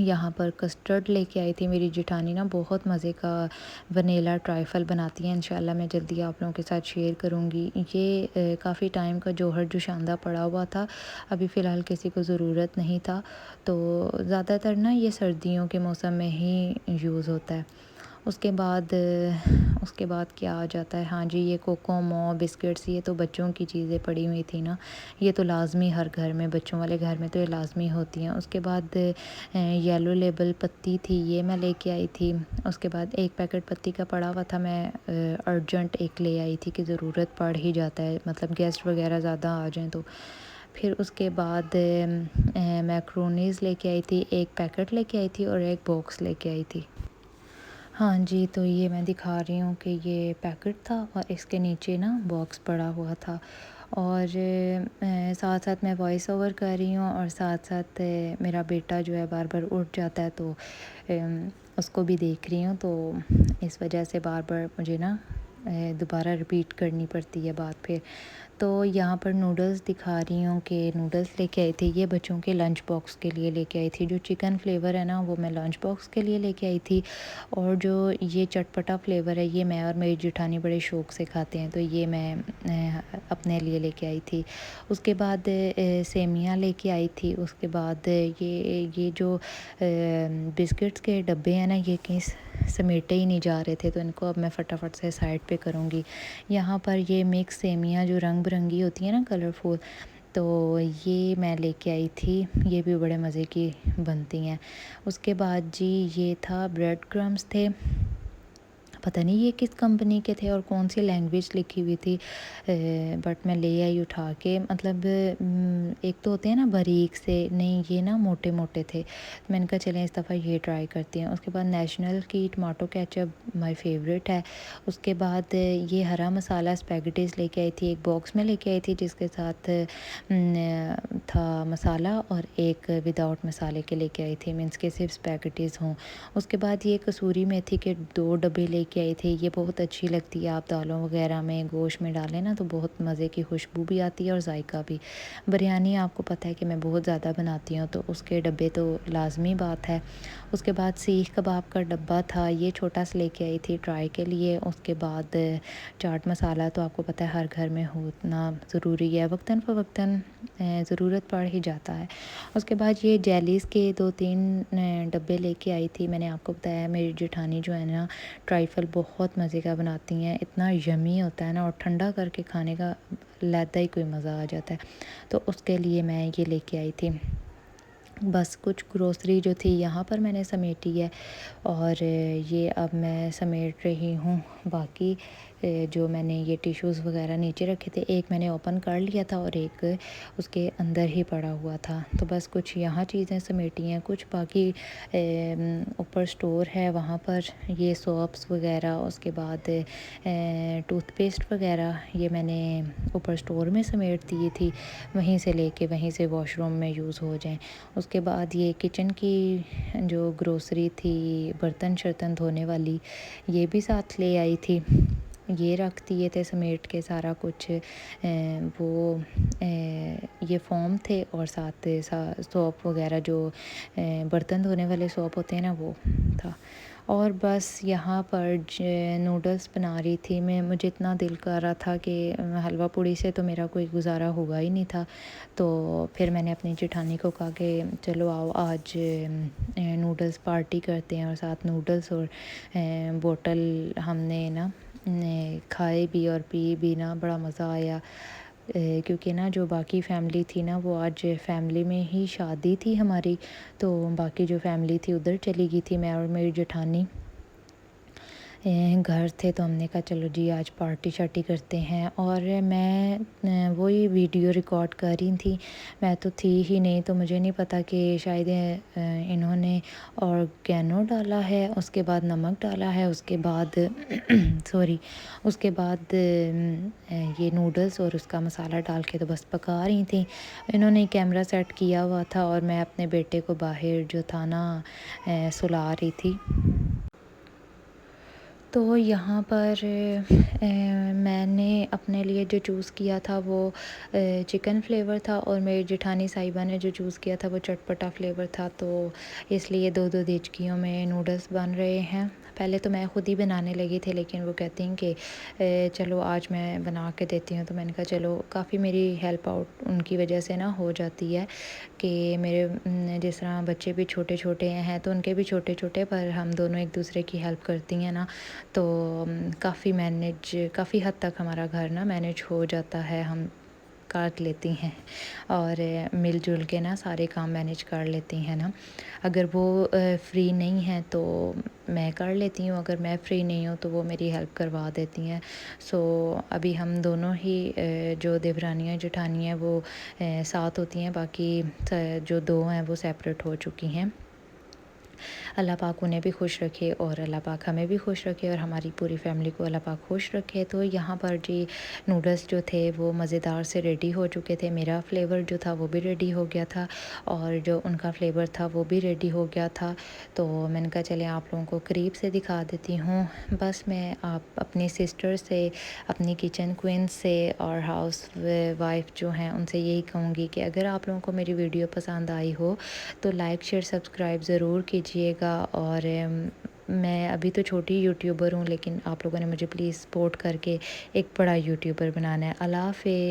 یہاں پر کسٹرڈ لے کے آئی تھی میری جٹھانی نا، بہت مزے کا ونیلا ٹرائفل بناتی ہیں، انشاءاللہ میں جلدی آپ لوگوں کے ساتھ شیئر کروں گی۔ یہ کافی ٹائم کا جوہر جو شاندہ پڑا ہوا تھا، ابھی فی الحال کسی کو ضرورت نہیں تھا، تو زیادہ تر نا یہ سردیوں کے موسم میں ہی یوز ہوتا ہے۔ اس کے بعد کیا آ جاتا ہے، ہاں جی یہ کوکومو بسکٹس، یہ تو بچوں کی چیزیں پڑی ہوئی تھی نا، یہ تو لازمی ہر گھر میں، بچوں والے گھر میں تو یہ لازمی ہوتی ہیں۔ اس کے بعد یلو لیبل پتی تھی، یہ میں لے کے آئی تھی۔ اس کے بعد ایک پیکٹ پتی کا پڑا ہوا تھا، میں ارجنٹ ایک لے آئی تھی کہ ضرورت پڑ ہی جاتا ہے، مطلب گیسٹ وغیرہ زیادہ آ جائیں تو۔ پھر اس کے بعد میکرونیز لے کے آئی تھی، ایک پیکٹ لے کے آئی تھی اور ایک باکس لے کے آئی تھی۔ ہاں جی، تو یہ میں دکھا رہی ہوں کہ یہ پیکٹ تھا اور اس کے نیچے نا باکس پڑا ہوا تھا، اور ساتھ ساتھ میں وائس اوور کر رہی ہوں، اور ساتھ ساتھ میرا بیٹا جو ہے بار بار اٹھ جاتا ہے، تو اس کو بھی دیکھ رہی ہوں، تو اس وجہ سے بار بار مجھے نا دوبارہ رپیٹ کرنی پڑتی ہے بات پھر۔ تو یہاں پر نوڈلز دکھا رہی ہوں کہ نوڈلز لے کے آئی تھی، یہ بچوں کے لنچ باکس کے لیے لے کے آئی تھی۔ جو چکن فلیور ہے نا وہ میں لنچ باکس کے لیے لے کے آئی تھی، اور جو یہ چٹپٹا فلیور ہے یہ میں اور میری جٹھانی بڑے شوق سے کھاتے ہیں، تو یہ میں اپنے لیے لے کے آئی تھی۔ اس کے بعد سیمیاں لے کے آئی تھی۔ اس کے بعد یہ جو بسکٹس کے ڈبے ہیں نا، یہ کہیں سمیٹے ہی نہیں جا رہے تھے، تو ان کو اب میں فٹافٹ سے سائڈ پہ کروں گی۔ یہاں پر یہ مکس سیمیاں جو رنگ برنگی ہوتی ہیں نا، کلرفل، تو یہ میں لے کے آئی تھی، یہ بھی بڑے مزے کی بنتی ہیں۔ اس کے بعد جی یہ تھا بریڈ کرمز تھے، پتہ نہیں یہ کس کمپنی کے تھے اور کون سی لینگویج لکھی ہوئی تھی، بٹ میں لے آئی اٹھا کے، مطلب ایک تو ہوتے ہیں نا باریک سے، نہیں یہ نا موٹے موٹے تھے، میں نے کہا چلیں اس دفعہ یہ ٹرائی کرتے ہیں۔ اس کے بعد نیشنل کی ٹماٹو کیچپ مائی فیوریٹ ہے۔ اس کے بعد یہ ہرا مسالہ اسپیگٹیز لے کے آئی تھی، ایک باکس میں لے کے آئی تھی جس کے ساتھ تھا مسالہ، اور ایک وداؤٹ مسالے کے لے کے آئی تھی، مینس کے صرف اسپیگٹیز ہوں۔ اس کے بعد یہ کسوری میتھی کے 2 ڈبے لے کے آئی تھی، یہ بہت اچھی لگتی ہے، آپ دالوں وغیرہ میں گوشت میں ڈالیں نا تو بہت مزے کی خوشبو بھی آتی ہے اور ذائقہ بھی۔ بریانی آپ کو پتہ ہے کہ میں بہت زیادہ بناتی ہوں، تو اس کے ڈبے تو لازمی بات ہے۔ اس کے بعد سیخ کباب کا ڈبہ تھا، یہ چھوٹا سا لے کے آئی تھی ٹرائی کے لیے۔ اس کے بعد چاٹ مسالہ تو آپ کو پتہ ہے ہر گھر میں ہونا ضروری ہے، وقتاً فوقتاً ضرورت پڑ ہی جاتا ہے۔ اس کے بعد یہ جیلیز کے 2-3 ڈبے لے کے آئی تھی، میں نے آپ کو بتایا میری جٹھانی جو ہے نا ٹرائفل بہت مزے کا بناتی ہیں، اتنا یمی ہوتا ہے نا، اور ٹھنڈا کر کے کھانے کا علیحدہ ہی کوئی مزہ آ جاتا ہے، تو اس کے لیے میں یہ لے کے آئی تھی۔ بس کچھ گروسری جو تھی یہاں پر میں نے سمیٹی ہے، اور یہ اب میں سمیٹ رہی ہوں باقی جو میں نے یہ ٹیشوز وغیرہ نیچے رکھے تھے، ایک میں نے اوپن کر لیا تھا اور ایک اس کے اندر ہی پڑا ہوا تھا، تو بس کچھ یہاں چیزیں سمیٹی ہیں، کچھ باقی اوپر سٹور ہے وہاں پر یہ سوپس وغیرہ، اس کے بعد ٹوتھ پیسٹ وغیرہ یہ میں نے اوپر سٹور میں سمیٹ دی تھی، وہیں سے لے کے وہیں سے واش روم میں یوز ہو جائیں۔ اس کے بعد یہ کچن کی جو گروسری تھی، برتن شرتن دھونے والی، یہ بھی ساتھ لے آئی تھی، یہ رکھ دیے تھے سمیٹ کے سارا کچھ، وہ یہ فوم تھے، اور ساتھ سوپ وغیرہ جو برتن دھونے والے سوپ ہوتے ہیں نا وہ تھا۔ اور بس یہاں پر نوڈلز بنا رہی تھی میں، مجھے اتنا دل کر رہا تھا کہ حلوہ پوڑی سے تو میرا کوئی گزارا ہوگا ہی نہیں تھا، تو پھر میں نے اپنی جٹھانی کو کہا کہ چلو آؤ آج نوڈلز پارٹی کرتے ہیں، اور ساتھ نوڈلز اور بوٹل ہم نے نا کھائے بھی اور پی بھی نا، بڑا مزہ آیا، کیونکہ نا جو باقی فیملی تھی نا وہ آج فیملی میں ہی شادی تھی ہماری، تو باقی جو فیملی تھی ادھر چلی گئی تھی، میں اور میری جٹھانی گھر تھے، تو ہم نے کہا چلو جی آج پارٹی شارٹی کرتے ہیں۔ اور میں وہی ویڈیو ریکارڈ کر رہی تھی، میں تو تھی ہی نہیں، تو مجھے نہیں پتہ کہ شاید انہوں نے اورگینو ڈالا ہے، اس کے بعد نمک ڈالا ہے، اس کے بعد سوری اس کے بعد یہ نوڈلز اور اس کا مسالہ ڈال کے تو بس پکا رہی تھیں۔ انہوں نے کیمرہ سیٹ کیا ہوا تھا اور میں اپنے بیٹے کو باہر جو تھا نا سلا رہی تھی۔ تو یہاں پر میں نے اپنے لیے جو چوز کیا تھا وہ چکن فلیور تھا، اور میری جٹھانی صاحبہ نے جو چوز کیا تھا وہ چٹپٹا فلیور تھا، تو اس لیے دو دو دیچکیوں میں نوڈلس بن رہے ہیں۔ پہلے تو میں خود ہی بنانے لگی تھی، لیکن وہ کہتی ہیں کہ چلو آج میں بنا کے دیتی ہوں، تو میں نے کہا چلو، کافی میری ہیلپ آؤٹ ان کی وجہ سے نا ہو جاتی ہے کہ میرے جس طرح بچے بھی چھوٹے چھوٹے ہیں تو ان کے بھی چھوٹے چھوٹے، پر ہم دونوں ایک دوسرے کی ہیلپ کرتی ہیں نا، تو کافی حد تک ہمارا گھر نا مینیج ہو جاتا ہے، ہم کاٹ لیتی ہیں اور مل جل کے نا سارے کام مینیج کر لیتی ہیں نا۔ اگر وہ فری نہیں ہیں تو میں کر لیتی ہوں، اگر میں فری نہیں ہوں تو وہ میری ہیلپ کروا دیتی ہیں۔ سو ابھی ہم دونوں ہی جو دیورانیاں جٹھانی ہیں وہ ساتھ ہوتی ہیں، باقی جو دو ہیں وہ سیپریٹ ہو چکی ہیں۔ اللہ پاک انہیں بھی خوش رکھے اور اللہ پاک ہمیں بھی خوش رکھے اور ہماری پوری فیملی کو اللہ پاک خوش رکھے۔ تو یہاں پر جی نوڈلس جو تھے وہ مزیدار سے ریڈی ہو چکے تھے، میرا فلیور جو تھا وہ بھی ریڈی ہو گیا تھا اور جو ان کا فلیور تھا وہ بھی ریڈی ہو گیا تھا۔ تو میں نے کہا چلیں آپ لوگوں کو قریب سے دکھا دیتی ہوں۔ بس میں آپ اپنی سسٹر سے، اپنی کچن کوئین سے اور ہاؤس وائف جو ہیں ان سے یہی کہوں گی کہ اگر آپ لوگوں کو میری ویڈیو پسند آئی ہو تو لائک شیئر سبسکرائب ضرور کیجیے گا، اور میں ابھی تو چھوٹی یوٹیوبر ہوں، لیکن آپ لوگوں نے مجھے پلیز سپورٹ کر کے ایک بڑا یوٹیوبر بنانا ہے۔ اللہ حافظ۔